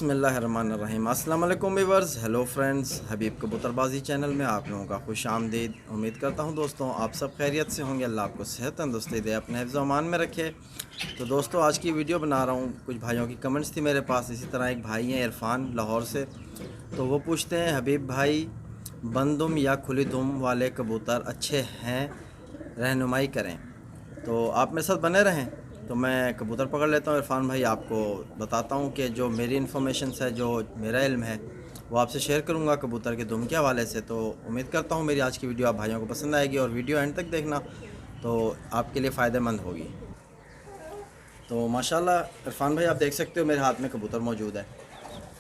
बिस्मिल्लाहिर्रहमानिर्रहीम। अस्सलाम वालेकुम व्यूअर्स, हेलो फ्रेंड्स, हबीब कबूतरबाजी चैनल में आप लोगों का खुश आमदीद। उम्मीद करता हूं दोस्तों आप सब खैरियत से होंगे। अल्लाह आपको सेहत तंदुरुस्ती दे, अपने हिफ्ज़ अमान में रखे। तो दोस्तों आज की वीडियो बना रहा हूं, कुछ भाइयों की कमेंट्स थी मेरे पास। इसी तरह एक भाई हैं इरफान लाहौर से, तो वो पूछते हैं हबीब भाई बंदुम या खुली दुम वाले कबूतर अच्छे हैं, रहनुमाई करें। तो आप मेरे साथ बने रहें तो मैं कबूतर पकड़ लेता हूँ। इरफान भाई आपको बताता हूँ कि जो मेरी इन्फॉर्मेशन है, जो मेरा इल्म है, वो आपसे शेयर करूँगा कबूतर के दुम के हवाले से। तो उम्मीद करता हूँ मेरी आज की वीडियो आप भाइयों को पसंद आएगी और वीडियो एंड तक देखना तो आपके लिए फ़ायदेमंद होगी। तो माशाल्लाह इरफान भाई आप देख सकते हो मेरे हाथ में कबूतर मौजूद है।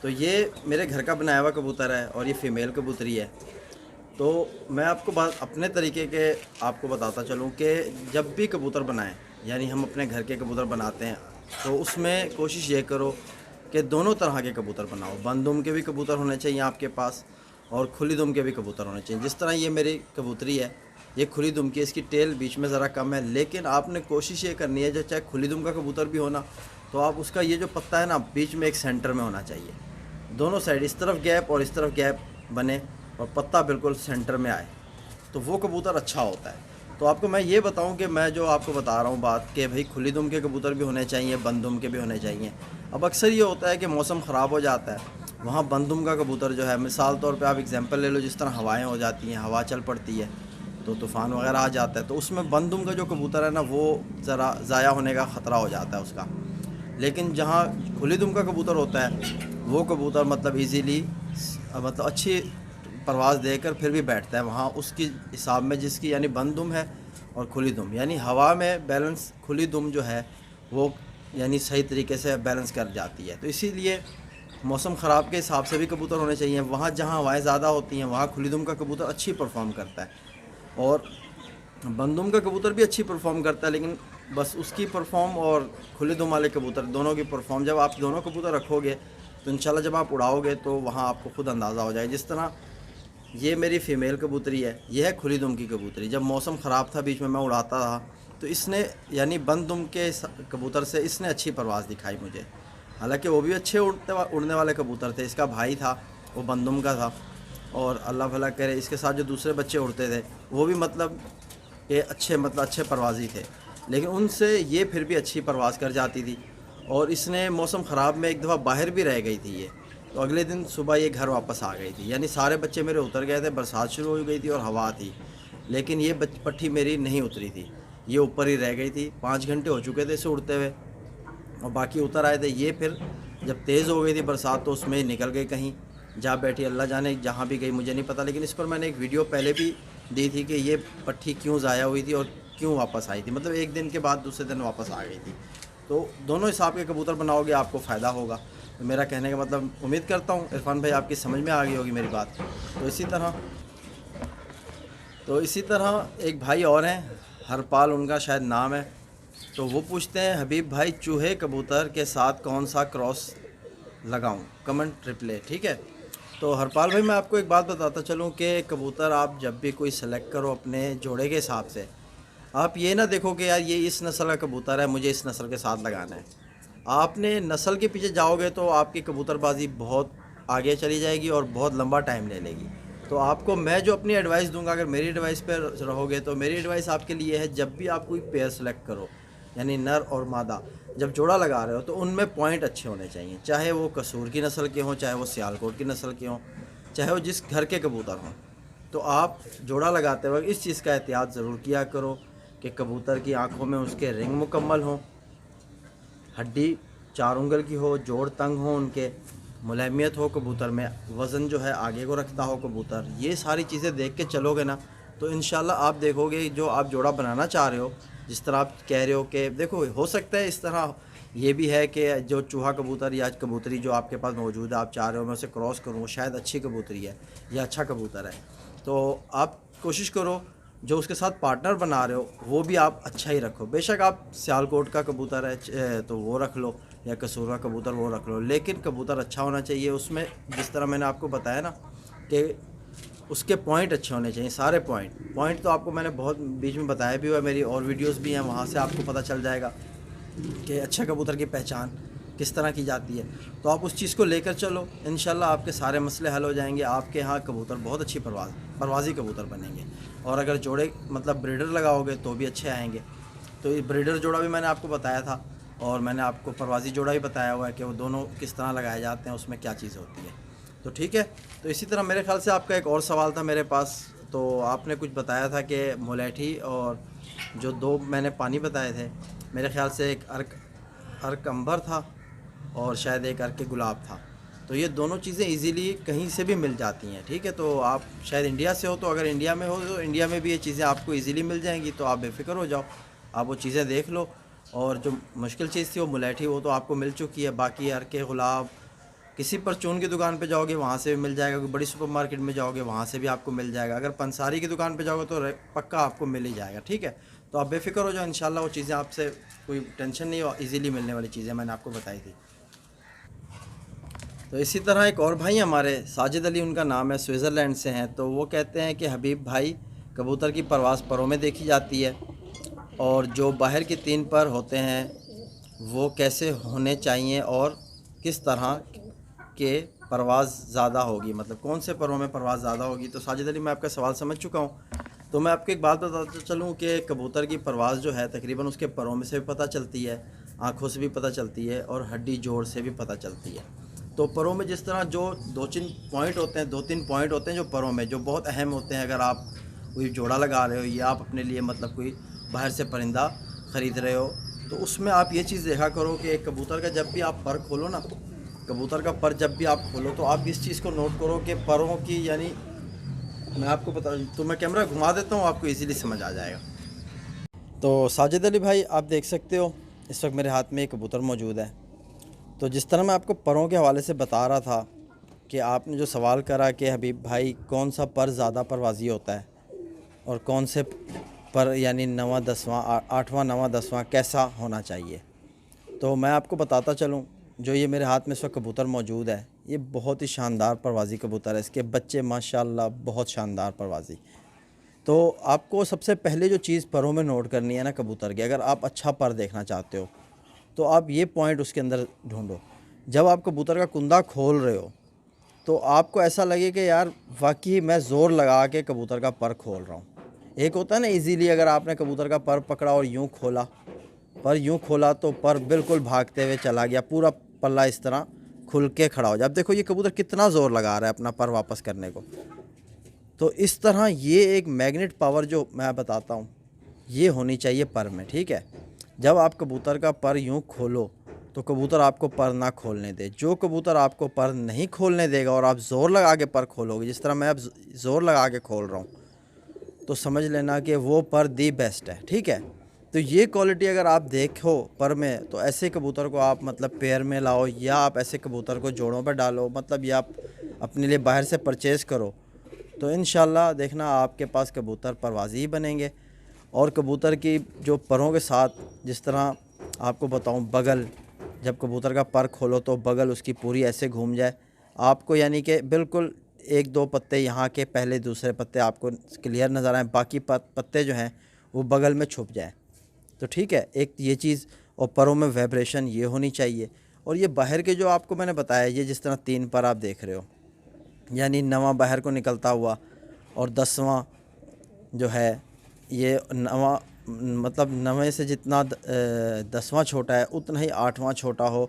तो ये मेरे घर का बनाया हुआ कबूतर है और ये फ़ीमेल कबूतरी है। तो मैं आपको बात अपने तरीके के आपको बताता चलूँ कि जब भी कबूतर बनाएं, यानी हम अपने घर के कबूतर बनाते हैं, तो उसमें कोशिश ये करो कि दोनों तरह के कबूतर बनाओ। बंद दुम के भी कबूतर होने चाहिए आपके पास और खुली दुम के भी कबूतर होने चाहिए। जिस तरह ये मेरी कबूतरी है, ये खुली दुम की, इसकी टेल बीच में ज़रा कम है, लेकिन आपने कोशिश ये करनी है जो चाहे खुली दुम का कबूतर भी होना, तो आप उसका ये जो पत्ता है ना, बीच में एक सेंटर में होना चाहिए। दोनों साइड इस तरफ गैप और इस तरफ गैप बने और पत्ता बिल्कुल सेंटर में आए, तो वो कबूतर अच्छा होता है। तो आपको मैं ये बताऊं कि मैं जो आपको बता रहा हूं बात कि भाई खुली दुम के कबूतर भी होने चाहिए, बंद दुम के भी होने चाहिए। अब अक्सर ये होता है कि मौसम ख़राब हो जाता है, वहाँ बंद दुम का कबूतर जो है, मिसाल तौर पे आप एग्जांपल ले लो, जिस तरह हवाएं हो जाती हैं, हवा चल पड़ती है तो तूफ़ान वगैरह आ जाता है, तो उसमें बंद दुम का जो कबूतर है ना, वो ज़रा ज़ाया होने का ख़तरा हो जाता है उसका। लेकिन जहाँ खुली दुम का कबूतर होता है, वो कबूतर मतलब ईज़िली मतलब अच्छी परवाज़ देकर फिर भी बैठता है वहाँ उसकी हिसाब में, जिसकी यानी बंद दुम है और खुली दुम, यानी हवा में बैलेंस खुली दुम जो है वो यानी सही तरीके से बैलेंस कर जाती है। तो इसीलिए मौसम ख़राब के हिसाब से भी कबूतर होने चाहिए। वहाँ जहाँ हवाएं ज़्यादा होती हैं वहाँ खुली दुम का कबूतर अच्छी परफॉर्म करता है और बंद दुम का कबूतर भी अच्छी परफॉर्म करता है, लेकिन बस उसकी परफॉर्म और खुली दुम वाले कबूतर दोनों की परफॉर्म, जब आप दोनों कबूतर रखोगे तो इंशाल्लाह जब आप उड़ाओगे तो वहाँ आपको खुद अंदाज़ा हो जाएगा। जिस तरह ये मेरी फ़ीमेल कबूतरी है, ये है खुली दुम की कबूतरी। जब मौसम ख़राब था बीच में मैं उड़ाता रहा तो इसने यानी बंद दुम के कबूतर से इसने अच्छी परवाज़ दिखाई मुझे। हालांकि वो भी अच्छे उड़ने वाले कबूतर थे। इसका भाई था वो बंद दुम का था और अल्लाह भला करे इसके साथ जो दूसरे बच्चे उड़ते थे वो भी मतलब कि अच्छे परवाज़ी थे, लेकिन उनसे ये फिर भी अच्छी परवाज़ कर जाती थी। और इसने मौसम ख़राब में एक दफ़ा बाहर भी रह गई थी ये, तो अगले दिन सुबह ये घर वापस आ गई थी। यानी सारे बच्चे मेरे उतर गए थे, बरसात शुरू हो गई थी और हवा थी, लेकिन ये पट्ठी मेरी नहीं उतरी थी, ये ऊपर ही रह गई थी। 5 घंटे हो चुके थे इसे उड़ते हुए और बाकी उतर आए थे। ये फिर जब तेज़ हो गई थी बरसात तो उसमें निकल गई, कहीं जा बैठी, अल्लाह जाने जहाँ भी गई मुझे नहीं पता। लेकिन इस पर मैंने एक वीडियो पहले भी दी थी कि ये पट्ठी क्यों ज़ाया हुई थी और क्यों वापस आई थी, मतलब एक दिन के बाद दूसरे दिन वापस आ गई थी। तो दोनों हिसाब के कबूतर बनाओगे आपको फ़ायदा होगा। तो मेरा कहने का मतलब, उम्मीद करता हूँ इरफान भाई आपकी समझ में आ गई होगी मेरी बात। तो इसी तरह एक भाई और हैं, हरपाल उनका शायद नाम है, तो वो पूछते हैं हबीब भाई चूहे कबूतर के साथ कौन सा क्रॉस लगाऊं, कमेंट रिप्ले। ठीक है, तो हरपाल भाई मैं आपको एक बात बताता चलूं कि कबूतर आप जब भी कोई सेलेक्ट करो अपने जोड़े के हिसाब से, आप ये ना देखो कि यार ये इस नस्ल का कबूतर है मुझे इस नस्ल के साथ लगाना है। आपने नस्ल के पीछे जाओगे तो आपकी कबूतरबाजी बहुत आगे चली जाएगी और बहुत लंबा टाइम ले लेगी। तो आपको मैं जो अपनी एडवाइस दूंगा, अगर मेरी एडवाइस पर रहोगे तो मेरी एडवाइस आपके लिए है, जब भी आप कोई पेयर सेलेक्ट करो, यानी नर और मादा जब जोड़ा लगा रहे हो, तो उनमें पॉइंट अच्छे होने चाहिए। चाहे वो कसूर की नस्ल के हों, चाहे वो सियालकोट की नस्ल के हों, चाहे वो जिस घर के कबूतर हों, तो आप जोड़ा लगाते वक्त इस चीज़ का एहतियात ज़रूर किया करो कि कबूतर की आँखों में उसके रिंग मुकम्मल हों, हड्डी 4 उंगल की हो, जोड़ तंग हो, उनके मुलायमियत हो, कबूतर में वज़न जो है आगे को रखता हो कबूतर। ये सारी चीज़ें देख के चलोगे ना तो इंशाल्लाह आप देखोगे जो आप जोड़ा बनाना चाह रहे हो, जिस तरह आप कह रहे हो कि देखो हो सकता है इस तरह ये भी है कि जो चूहा कबूतर या कबूतरी जो आपके पास मौजूद है आप चाह रहे हो मैं उसे क्रॉस करूँ, शायद अच्छी कबूतरी है या अच्छा कबूतर है, तो आप कोशिश करो जो उसके साथ पार्टनर बना रहे हो वो भी आप अच्छा ही रखो। बेशक आप सियालकोट का कबूतर है तो वो रख लो या कसूर का कबूतर वो रख लो, लेकिन कबूतर अच्छा होना चाहिए। उसमें जिस तरह मैंने आपको बताया ना कि उसके पॉइंट अच्छे होने चाहिए, सारे पॉइंट तो आपको मैंने बहुत बीच में बताया भी हुआ है, मेरी और वीडियोस भी हैं, वहाँ से आपको पता चल जाएगा कि अच्छा कबूतर की पहचान کس طرح کی جاتی ہے، تو آپ اس چیز کو لے کر چلو، انشاءاللہ آپ کے سارے مسئلے حل ہو جائیں گے، آپ کے یہاں کبوتر بہت اچھی پروازی کبوتر بنیں گے، اور اگر جوڑے مطلب بریڈر لگاؤ گے تو بھی اچھے آئیں گے۔ تو یہ بریڈر جوڑا بھی میں نے آپ کو بتایا تھا، اور میں نے آپ کو پروازی جوڑا بھی بتایا ہوا ہے کہ وہ دونوں کس طرح لگائے جاتے ہیں، اس میں کیا چیز ہوتی ہے۔ تو ٹھیک ہے، تو اسی طرح میرے خیال سے آپ کا ایک اور سوال تھا میرے پاس، تو آپ نے کچھ بتایا تھا کہ مولیٹھی اور جو دو میں نے پانی بتائے تھے، میرے خیال سے ایک ارک امبر تھا اور شاید ایک ارک گلاب تھا، تو یہ دونوں چیزیں ایزیلی کہیں سے بھی مل جاتی ہیں، ٹھیک ہے۔ تو آپ شاید انڈیا سے ہو، تو اگر انڈیا میں ہو تو انڈیا میں بھی یہ چیزیں آپ کو ایزیلی مل جائیں گی، تو آپ بے فکر ہو جاؤ، آپ وہ چیزیں دیکھ لو۔ اور جو مشکل چیز تھی وہ مولیٹھی، وہ تو آپ کو مل چکی ہے، باقی ارک گلاب کسی پرچون کی دکان پہ جاؤ گے وہاں سے بھی مل جائے گا، کوئی بڑی سپر مارکیٹ میں جاؤ گے وہاں سے بھی آپ کو مل جائے گا، اگر پنساری کی دکان پہ جاؤ گے تو پکا آپ کو مل ہی جائے گا، ٹھیک ہے۔ تو آپ بے فکر ہو جاؤ، انشاءاللہ وہ چیزیں آپ سے کوئی ٹینشن نہیں ہو، ایزیلی ملنے والی چیزیں میں نے آپ کو بتائی تھی۔ تو اسی طرح ایک اور بھائی ہمارے ساجد علی ان کا نام ہے، سوئٹزرلینڈ سے ہیں، تو وہ کہتے ہیں کہ حبیب بھائی کبوتر کی پرواز پروں میں دیکھی جاتی ہے، اور جو باہر کی 3 پر ہوتے ہیں وہ کیسے ہونے چاہیے اور کس طرح کے پرواز زیادہ ہوگی، مطلب کون سے پروں میں پرواز زیادہ ہوگی۔ تو ساجد علی میں آپ کا سوال سمجھ چکا ہوں، تو میں آپ کو ایک بات بتاتا چلوں کہ کبوتر کی پرواز جو ہے تقریباً اس کے پروں میں سے بھی پتہ چلتی ہے، آنکھوں سے بھی پتہ چلتی ہے، اور ہڈی جوڑ سے بھی پتہ چلتی ہے۔ تو پروں میں جس طرح جو 2-3 پوائنٹ ہوتے ہیں جو پروں میں جو بہت اہم ہوتے ہیں، اگر آپ کوئی جوڑا لگا رہے ہو یا آپ اپنے لیے مطلب کوئی باہر سے پرندہ خرید رہے ہو، تو اس میں آپ یہ چیز دیکھا کرو کہ کبوتر کا جب بھی آپ پر کھولو نا، کبوتر کا پر جب بھی آپ کھولو تو آپ اس چیز کو نوٹ کرو کہ پروں کی، یعنی میں آپ کو تو میں کیمرہ گھما دیتا ہوں، آپ کو ایزیلی سمجھ آ جائے گا۔ تو ساجد علی بھائی آپ دیکھ سکتے ہو اس وقت میرے ہاتھ میں ایک کبوتر موجود ہے، تو جس طرح میں آپ کو پروں کے حوالے سے بتا رہا تھا کہ آپ نے جو سوال کرا کہ حبیب بھائی کون سا پر زیادہ پروازی ہوتا ہے اور کون سے پر یعنی 9واں 10واں 8واں 9واں 10واں کیسا ہونا چاہیے، تو میں آپ کو بتاتا چلوں، جو یہ میرے ہاتھ میں اس وقت کبوتر موجود ہے یہ بہت ہی شاندار پروازی کبوتر ہے، اس کے بچے ماشاءاللہ بہت شاندار پروازی۔ تو آپ کو سب سے پہلے جو چیز پروں میں نوٹ کرنی ہے نا کبوتر کے، اگر آپ اچھا پر دیکھنا چاہتے ہو تو آپ یہ پوائنٹ اس کے اندر ڈھونڈو، جب آپ کبوتر کا کندہ کھول رہے ہو تو آپ کو ایسا لگے کہ یار واقعی میں زور لگا کے کبوتر کا پر کھول رہا ہوں۔ ایک ہوتا ہے نا ایزیلی اگر آپ نے کبوتر کا پر پکڑا اور یوں کھولا تو پر بالکل بھاگتے ہوئے چلا گیا، پورا پلہ اس طرح کھل کے کھڑا ہو جائے۔ اب دیکھو یہ کبوتر کتنا زور لگا رہا ہے اپنا پر واپس کرنے کو، تو اس طرح یہ ایک میگنیٹ پاور جو میں بتاتا ہوں یہ ہونی چاہیے پر میں، ٹھیک ہے۔ جب آپ کبوتر کا پر یوں کھولو تو کبوتر آپ کو پر نہ کھولنے دے، جو کبوتر آپ کو پر نہیں کھولنے دے گا اور آپ زور لگا کے پر کھولو گے، جس طرح میں اب زور لگا کے کھول رہا ہوں، تو سمجھ لینا کہ وہ پر دی بیسٹ ہے، ٹھیک ہے۔ تو یہ کوالٹی اگر آپ دیکھو پر میں، تو ایسے کبوتر کو آپ مطلب پیئر میں لاؤ، یا آپ ایسے کبوتر کو جوڑوں پہ ڈالو، مطلب یا آپ اپنے لیے باہر سے پرچیز کرو، تو انشاءاللہ دیکھنا آپ کے پاس کبوتر پروازی ہی بنیں گے۔ اور کبوتر کی جو پروں کے ساتھ جس طرح آپ کو بتاؤں بغل، جب کبوتر کا پر کھولو تو بغل اس کی پوری ایسے گھوم جائے آپ کو، یعنی کہ بالکل 1-2 پتے یہاں کے پہلے دوسرے پتے آپ کو کلیئر نظر آئیں، باقی پتے جو ہیں وہ بغل میں چھپ جائیں، تو ٹھیک ہے۔ ایک یہ چیز، اور پروں میں ویبریشن یہ ہونی چاہیے۔ اور یہ باہر کے جو آپ کو میں نے بتایا، یہ جس طرح 3 پر آپ دیکھ رہے ہو، یعنی 9واں باہر کو نکلتا ہوا اور 10واں جو ہے یہ 9واں، مطلب 9ویں سے جتنا 10واں چھوٹا ہے اتنا ہی 8واں چھوٹا ہو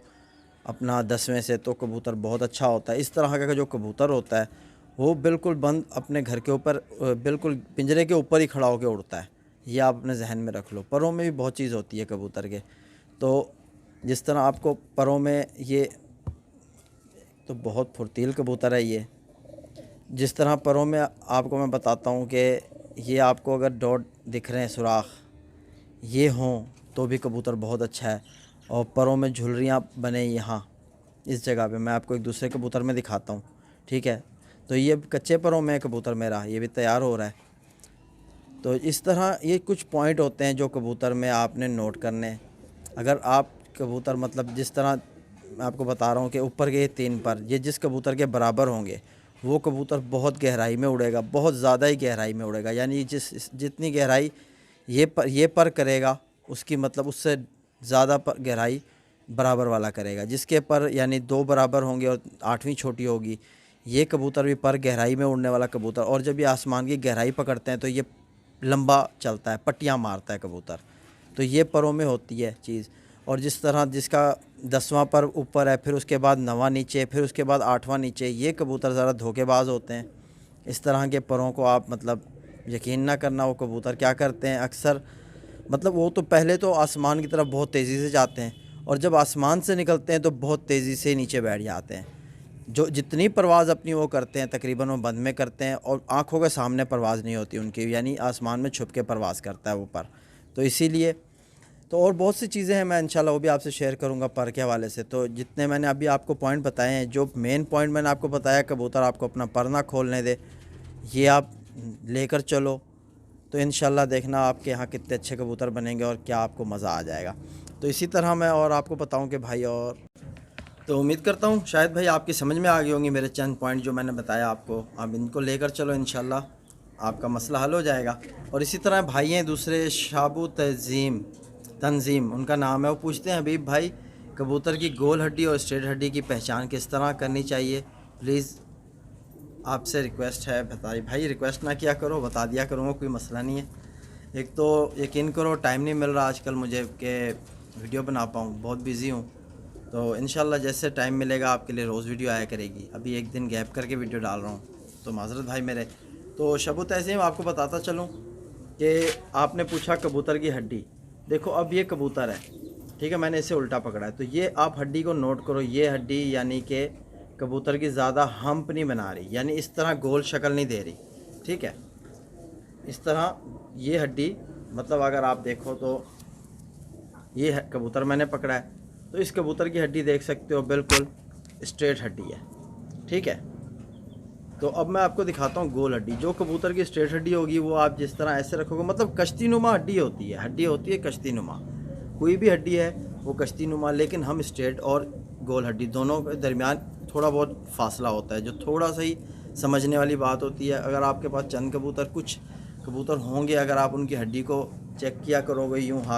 اپنا 10ویں سے، تو کبوتر بہت اچھا ہوتا ہے۔ اس طرح کا جو کبوتر ہوتا ہے وہ بالکل بند اپنے گھر کے اوپر، بالکل پنجرے کے اوپر ہی کھڑا ہو کے اڑتا ہے، یہ آپ اپنے ذہن میں رکھ لو۔ پروں میں بھی بہت چیز ہوتی ہے کبوتر کے، تو جس طرح آپ کو پروں میں یہ تو بہت پھرتیل کبوتر ہے، یہ جس طرح پروں میں آپ کو میں بتاتا ہوں کہ یہ آپ کو اگر ڈاٹ دکھ رہے ہیں سوراخ یہ ہوں تو بھی کبوتر بہت اچھا ہے، اور پروں میں جھلریاں بنے یہاں اس جگہ پہ، میں آپ کو ایک دوسرے کبوتر میں دکھاتا ہوں، ٹھیک ہے۔ تو یہ کچے پروں میں کبوتر میرا یہ بھی تیار ہو رہا ہے۔ تو اس طرح یہ کچھ پوائنٹ ہوتے ہیں جو کبوتر میں آپ نے نوٹ کرنے، اگر آپ کبوتر مطلب جس طرح میں آپ کو بتا رہا ہوں کہ اوپر کے 3 پر یہ جس کبوتر کے برابر ہوں گے وہ کبوتر بہت گہرائی میں اڑے گا، بہت زیادہ ہی گہرائی میں اڑے گا، یعنی جتنی گہرائی یہ پر کرے گا اس کی مطلب اس سے زیادہ گہرائی बराबर वाला करेगा, जिसके पर यानी 2 बराबर होंगे और 8वीं छोटी होगी। ये कबूतर भी पर गहराई में उड़ने वाला कबूतर, और जब ये आसमान की गहराई पकड़ते हैं तो ये लंबा चलता है, पट्टियाँ मारता है कबूतर। तो ये परों में होती है चीज़। और जिस तरह जिसका 10वां पर ऊपर है, फिर उसके बाद 9वां नीचे, फिर उसके बाद 8वां नीचे, ये कबूतर ज़रा धोखेबाज होते हैं। इस तरह के परों को आप मतलब यकीन ना करना, वो कबूतर क्या करते हैं अक्सर, मतलब वो तो पहले तो आसमान की तरफ बहुत तेज़ी से जाते हैं, और जब आसमान से निकलते हैं तो बहुत तेज़ी से नीचे बैठ जाते हैं। जो जितनी परवाज़ अपनी वो करते हैं तकरीबन वो बंद में करते हैं, और आँखों के सामने परवाज़ नहीं होती उनकी, यानी आसमान में छुप के परवाज़ करता है वो पर। तो इसीलिए तो और बहुत सी चीज़ें हैं, मैं इंशाल्लाह वो भी आपसे शेयर करूंगा पर के हवाले से। तो जितने मैंने अभी आपको पॉइंट बताए हैं, जो मेन पॉइंट मैंने आपको बताया, कबूतर आपको अपना पर ना खोलने दे, ये आप लेकर चलो, तो इंशाल्लाह देखना आपके यहाँ कितने अच्छे कबूतर बनेंगे और क्या आपको मज़ा आ जाएगा। तो इसी तरह मैं और आपको बताऊं कि भाई, और तो उम्मीद करता हूं शायद भाई आपकी समझ में आ गई होंगी मेरे चंद पॉइंट जो मैंने बताया आपको। आप इनको लेकर चलो, इंशाल्लाह आपका मसला हल हो जाएगा। और इसी तरह भाई हैं दूसरे, शाबू तंजीम उनका नाम है, वो पूछते हैं हबीब भाई, कबूतर की गोल हड्डी और स्ट्रेट हड्डी की पहचान किस तरह करनी चाहिए, प्लीज़ आपसे रिक्वेस्ट है बताइए। भाई रिक्वेस्ट ना किया करो, बता दिया करूँगा, कोई मसला नहीं है। एक तो यकीन करो टाइम नहीं मिल रहा आजकल मुझे कि वीडियो बना पाऊँ, बहुत बिज़ी हूँ। तो इंशाल्लाह जैसे टाइम मिलेगा आपके लिए रोज़ वीडियो आया करेगी। अभी एक दिन गैप करके वीडियो डाल रहा हूँ, तो माज़रत भाई मेरे। तो शबू तहसीम आपको बताता चलूँ कि आपने पूछा कबूतर की हड्डी, देखो अब ये कबूतर है, ठीक है, मैंने इसे उल्टा पकड़ा है, तो ये आप हड्डी को नोट करो। ये हड्डी यानी कि कबूतर की ज़्यादा हम्प नहीं बना रही, यानी इस तरह गोल शक्ल नहीं दे रही, ठीक है। इस तरह ये हड्डी, मतलब अगर आप देखो तो ये कबूतर मैंने पकड़ा है, तो इस कबूतर की हड्डी देख सकते हो बिल्कुल स्ट्रेट हड्डी है, ठीक है। तो अब मैं आपको दिखाता हूँ गोल हड्डी। जो कबूतर की स्ट्रेट हड्डी होगी वो आप जिस तरह ऐसे रखोगे, मतलब कश्ती नुमा हड्डी होती है, हड्डी होती है कश्ती नुमा। कोई भी हड्डी है वो कश्ती नुमा, लेकिन हम स्ट्रेट और गोल हड्डी दोनों के दरमियान थोड़ा बहुत फासला होता है, जो थोड़ा सा ही समझने वाली बात होती है। अगर आपके पास चंद कबूतर, कुछ कबूतर होंगे, अगर आप उनकी हड्डी को चेक किया करोगे यूँ हाथ